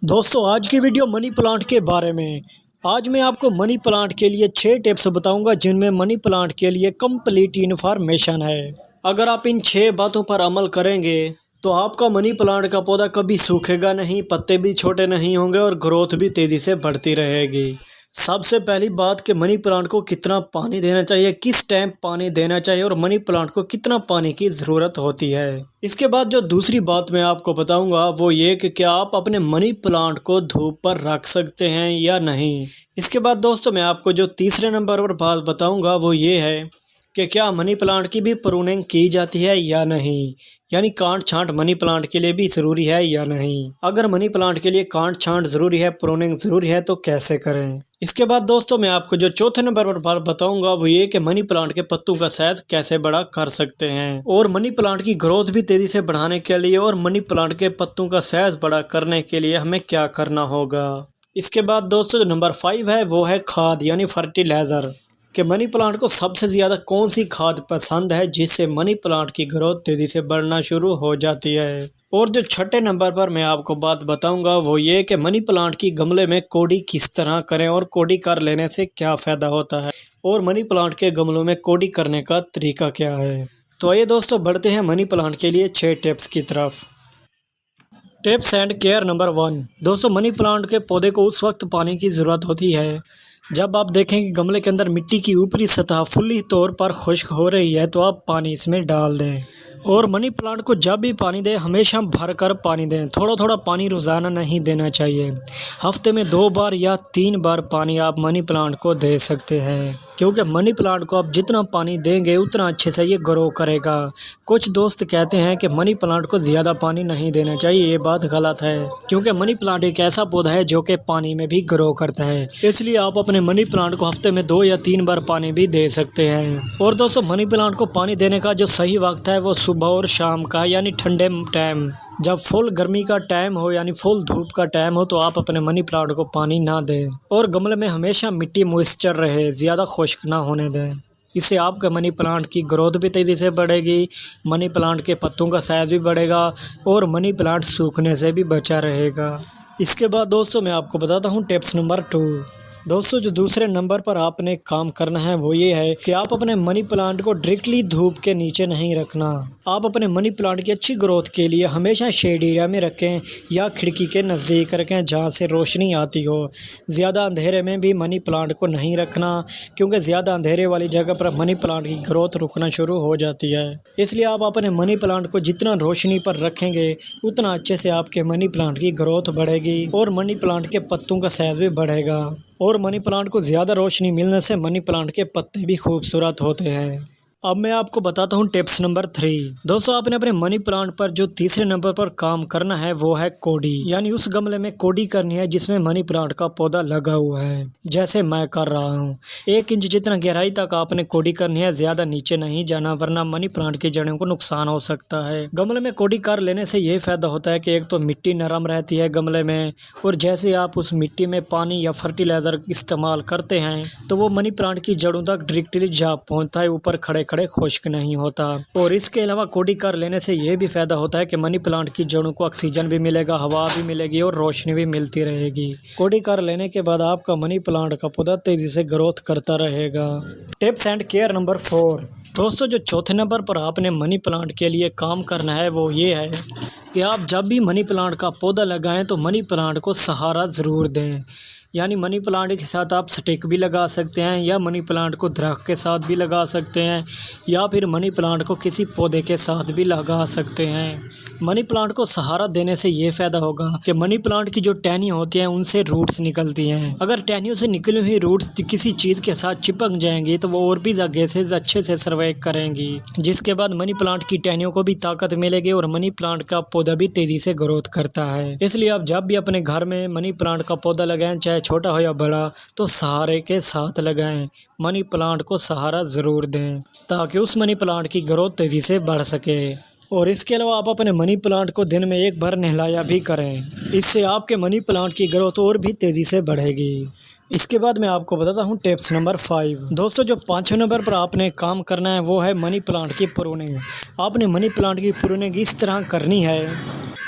दोस्तों आज की वीडियो मनी प्लांट के बारे में। आज मैं आपको मनी प्लांट के लिए 6 टिप्स बताऊंगा जिनमें मनी प्लांट के लिए कंप्लीट इन्फॉर्मेशन है। अगर आप इन 6 बातों पर अमल करेंगे तो आपका मनी प्लांट का पौधा कभी सूखेगा नहीं, पत्ते भी छोटे नहीं होंगे और ग्रोथ भी तेज़ी से बढ़ती रहेगी। सबसे पहली बात कि मनी प्लांट को कितना पानी देना चाहिए, किस टाइम पानी देना चाहिए और मनी प्लांट को कितना पानी की ज़रूरत होती है। इसके बाद जो दूसरी बात मैं आपको बताऊंगा वो ये कि क्या आप अपने मनी प्लांट को धूप पर रख सकते हैं या नहीं। इसके बाद दोस्तों मैं आपको जो तीसरे नंबर पर बात बताऊंगा वो ये है कि क्या मनी प्लांट की भी प्रूनिंग की जाती है या नहीं, यानी काट छांट मनी प्लांट के लिए भी ज़रूरी है या नहीं। अगर मनी प्लांट के लिए काट छांट ज़रूरी है, प्रूनिंग ज़रूरी है तो कैसे करें। इसके बाद दोस्तों मैं आपको जो चौथे नंबर पर बताऊंगा वो ये कि मनी प्लांट के पत्तों का साइज कैसे बड़ा कर सकते हैं और मनी प्लांट की ग्रोथ भी तेज़ी से बढ़ाने के लिए और मनी प्लांट के पत्तों का साइज बड़ा करने के लिए हमें क्या करना होगा। इसके बाद दोस्तों जो नंबर 5 है वो है खाद यानी फर्टिलाइज़र, कि मनी प्लांट को सबसे ज़्यादा कौन सी खाद पसंद है जिससे मनी प्लांट की ग्रोथ तेज़ी से बढ़ना शुरू हो जाती है। और जो छठे नंबर पर मैं आपको बात बताऊंगा वो ये कि मनी प्लांट की गमले में कोड़ी किस तरह करें और कोड़ी कर लेने से क्या फ़ायदा होता है और मनी प्लांट के गमलों में कोड़ी करने का तरीका क्या है। तो आइए दोस्तों बढ़ते हैं मनी प्लांट के लिए 6 टिप्स की तरफ। Tips and care number 1। दोस्तों मनी प्लांट के पौधे को उस वक्त पानी की ज़रूरत होती है जब आप देखें कि गमले के अंदर मिट्टी की ऊपरी सतह फुल्ली तौर पर खुश्क हो रही है तो आप पानी इसमें डाल दें। और मनी प्लांट को जब भी पानी दें हमेशा भर कर पानी दें, थोड़ा थोड़ा पानी रोज़ाना नहीं देना चाहिए। हफ्ते में 2 बार या 3 बार पानी आप मनी प्लांट को दे सकते हैं, क्योंकि मनी प्लांट को आप जितना पानी देंगे उतना अच्छे से ये ग्रो करेगा। कुछ दोस्त कहते हैं कि मनी प्लांट को ज़्यादा पानी नहीं देना चाहिए, ये बात गलत है, क्योंकि मनी प्लांट एक ऐसा पौधा है जो कि पानी में भी ग्रो करता है। इसलिए आप अपने मनी प्लांट को हफ्ते में 2 या 3 बार पानी भी दे सकते हैं। और दोस्तों मनी प्लांट को पानी देने का जो सही वक्त है वो सुबह और शाम का, यानी ठंडे टाइम। जब फुल गर्मी का टाइम हो यानी फुल धूप का टाइम हो तो आप अपने मनी प्लांट को पानी ना दें। और गमले में हमेशा मिट्टी मॉइस्चर रहे, ज़्यादा खुश्क ना होने दें। इससे आपके मनी प्लांट की ग्रोथ भी तेज़ी से बढ़ेगी, मनी प्लांट के पत्तों का साइज भी बढ़ेगा और मनी प्लांट सूखने से भी बचा रहेगा। इसके बाद दोस्तों मैं आपको बताता हूँ टिप्स नंबर 2। दोस्तों जो दूसरे नंबर पर आपने काम करना है वो ये है कि आप अपने मनी प्लांट को डायरेक्टली धूप के नीचे नहीं रखना। आप अपने मनी प्लांट की अच्छी ग्रोथ के लिए हमेशा शेड एरिया में रखें या खिड़की के नज़दीक रखें जहाँ से रोशनी आती हो। ज़्यादा अंधेरे में भी मनी प्लांट को नहीं रखना, क्योंकि ज़्यादा अंधेरे वाली जगह पर मनी प्लांट की ग्रोथ रुकना शुरू हो जाती है। इसलिए आप अपने मनी प्लांट को जितना रोशनी पर रखेंगे उतना अच्छे से आपके मनी प्लांट की ग्रोथ बढ़ेगी और मनी प्लांट के पत्तों का साइज भी बढ़ेगा। और मनी प्लांट को ज़्यादा रोशनी मिलने से मनी प्लांट के पत्ते भी खूबसूरत होते हैं। अब मैं आपको बताता हूँ टिप्स नंबर 3। दोस्तों आपने अपने मनी प्लांट पर जो तीसरे नंबर पर काम करना है वो है कोडी, यानी उस गमले में कोडी करनी है जिसमें मनी प्लांट का पौधा लगा हुआ है, जैसे मैं कर रहा हूँ। 1 इंच जितना गहराई तक आपने कोडी करनी है, ज़्यादा नीचे नहीं जाना वरना मनी प्लांट की जड़ों को नुकसान हो सकता है। गमले में कोडी कर लेने से ये फ़ायदा होता है कि एक तो मिट्टी नरम रहती है गमले में, और जैसे आप उस मिट्टी में पानी या फर्टिलाइज़र इस्तेमाल करते हैं तो वो मनी प्लांट की जड़ों तक डायरेक्टली जा पहुँचता है, ऊपर खड़े खुश्क नहीं होता। और इसके अलावा कोडी कर लेने से यह भी फायदा होता है कि मनी प्लांट की जड़ों को ऑक्सीजन भी मिलेगा, हवा भी मिलेगी और रोशनी भी मिलती रहेगी। कोडी कर लेने के बाद आपका मनी प्लांट का पौधा तेजी से ग्रोथ करता रहेगा। Tips and care number 4। दोस्तों जो चौथे नंबर पर आपने मनी प्लांट के लिए काम करना है वो ये है कि आप जब भी मनी प्लांट का पौधा लगाएं तो मनी प्लांट को सहारा ज़रूर दें। यानी मनी प्लांट के साथ आप स्टिक भी लगा सकते हैं या मनी प्लांट को दरख्त के साथ भी लगा सकते हैं या फिर मनी प्लांट को किसी पौधे के साथ भी लगा सकते हैं। मनी प्लांट को सहारा देने से ये फ़ायदा होगा कि मनी प्लांट की जो टहनियाँ होती हैं उनसे रूट्स निकलती हैं। अगर टहनियों से निकली हुई रूट्स किसी चीज़ के साथ चिपक जाएंगी तो वो और भी जगह से अच्छे से सर्वाइव करेंगी, जिसके बाद मनी प्लांट की टहनियों को भी ताकत मिलेगी और मनी प्लांट का पौधा भी तेज़ी से ग्रोथ करता है। इसलिए आप जब भी अपने घर में मनी प्लांट का पौधा लगाएं, चाहे छोटा हो या बड़ा, तो सहारे के साथ लगाएं। मनी प्लांट को सहारा ज़रूर दें ताकि उस मनी प्लांट की ग्रोथ तेज़ी से बढ़ सके। और इसके अलावा आप अपने मनी प्लांट को दिन में 1 बार नहलाया भी करें, इससे आपके मनी प्लांट की ग्रोथ और भी तेज़ी से बढ़ेगी। इसके बाद मैं आपको बताता हूँ टिप्स नंबर 5। दोस्तों जो 5वें नंबर पर आपने काम करना है वो है मनी प्लांट की प्रूनिंग। आपने मनी प्लांट की प्रूनिंग इस तरह करनी है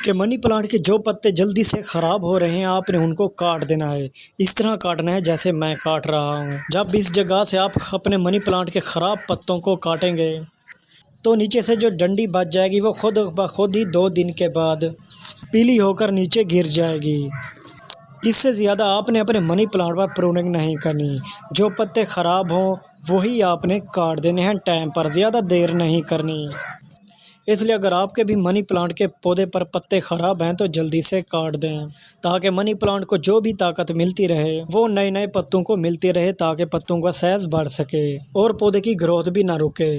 कि मनी प्लांट के जो पत्ते जल्दी से ख़राब हो रहे हैं आपने उनको काट देना है। इस तरह काटना है जैसे मैं काट रहा हूँ। जब इस जगह से आप अपने मनी प्लांट के ख़राब पत्तों को काटेंगे तो नीचे से जो डंडी बच जाएगी वो खुद ब खुद ही 2 दिन के बाद पीली होकर नीचे गिर जाएगी। इससे ज़्यादा आपने अपने मनी प्लांट पर प्रूनिंग नहीं करनी। जो पत्ते ख़राब हों वही आपने काट देने हैं टाइम पर, ज़्यादा देर नहीं करनी। इसलिए अगर आपके भी मनी प्लांट के पौधे पर पत्ते ख़राब हैं तो जल्दी से काट दें, ताकि मनी प्लांट को जो भी ताकत मिलती रहे वो नए नए पत्तों को मिलती रहे, ताकि पत्तों का साइज़ बढ़ सके और पौधे की ग्रोथ भी ना रुके।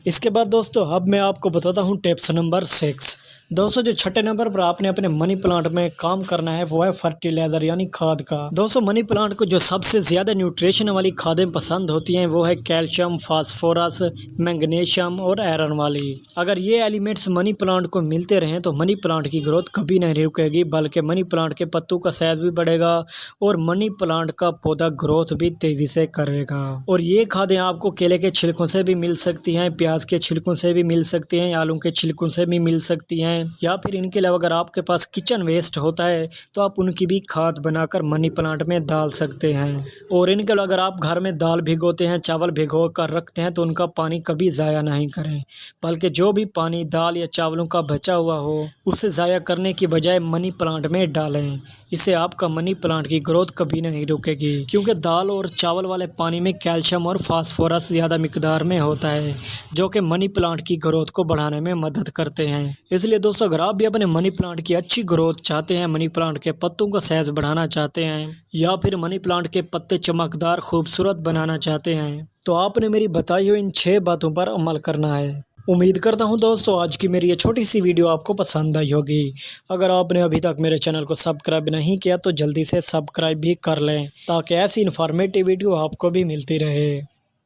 इसके बाद दोस्तों अब मैं आपको बताता हूँ टिप्स नंबर 6। दोस्तों जो 6ठे नंबर पर आपने अपने मनी प्लांट में काम करना है वो है फर्टिलाइज़र यानी खाद का। दोस्तों मनी प्लांट को जो सबसे ज़्यादा न्यूट्रिशन वाली खादें पसंद होती हैं वो है कैल्शियम, फास्फोरस, मैग्नीशियम और आयरन वाली। अगर ये एलिमेंट्स मनी प्लांट को मिलते रहें तो मनी प्लांट की ग्रोथ कभी नहीं रुकेगी, बल्कि मनी प्लांट के पत्तों का साइज़ भी बढ़ेगा और मनी प्लांट का पौधा ग्रोथ भी तेज़ी से करेगा। और ये खादें आपको केले के छिलकों से भी मिल सकती हैं, प्याज के छिलकों से भी मिल सकती हैं, आलू के छिलकों से भी मिल सकती हैं, या फिर इनके अलावा अगर आपके पास किचन वेस्ट होता है तो आप उनकी भी खाद बनाकर मनी प्लांट में डाल सकते हैं। और इनके अलावा अगर आप घर में दाल भिगोते हैं, चावल भिगो कर रखते हैं तो उनका पानी कभी ज़ाया नहीं करें, बल्कि जो भी पानी दाल या चावलों का बचा हुआ हो उसे ज़ाया करने की बजाय मनी प्लांट में डालें। इससे आपका मनी प्लांट की ग्रोथ कभी नहीं रुकेगी, क्योंकि दाल और चावल वाले पानी में कैल्शियम और फास्फोरस ज़्यादा मिकदार में होता है, जो कि मनी प्लांट की ग्रोथ को बढ़ाने में मदद करते हैं। इसलिए दोस्तों अगर आप भी अपने मनी प्लांट की अच्छी ग्रोथ चाहते हैं, मनी प्लांट के पत्तों का साइज बढ़ाना चाहते हैं, या फिर मनी प्लांट के पत्ते चमकदार खूबसूरत बनाना चाहते हैं, तो आपने मेरी बताई हुई इन 6 बातों पर अमल करना है। उम्मीद करता हूं दोस्तों आज की मेरी ये छोटी सी वीडियो आपको पसंद आई होगी। अगर आपने अभी तक मेरे चैनल को सब्सक्राइब नहीं किया तो जल्दी से सब्सक्राइब भी कर लें, ताकि ऐसी इन्फॉर्मेटिव वीडियो आपको भी मिलती रहे।